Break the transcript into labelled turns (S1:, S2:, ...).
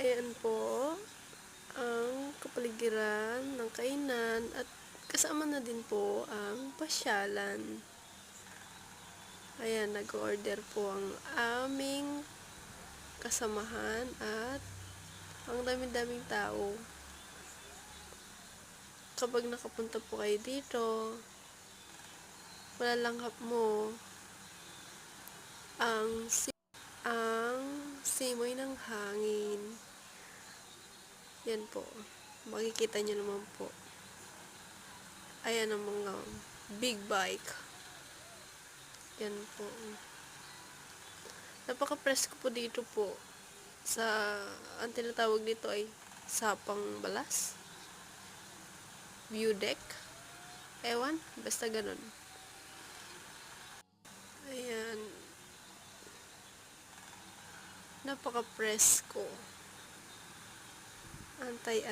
S1: Ayan po ang kapaligiran ng kainan at kasama na din po ang pasyalan. Ayan, nag-order po ang aming kasamahan at ang dami-daming tao. Kapag nakapunta po kayo dito, malalanghap mo ang simoy ng hangin. Yan po. Makikita nyo naman po. Ayan ang mga big bike. Yan po. Napaka-presko po dito po. Ang tinatawag dito ay Sapang Balas. View deck. Ewan, basta ganun. Ayan. Napaka-presko. Antay-antay.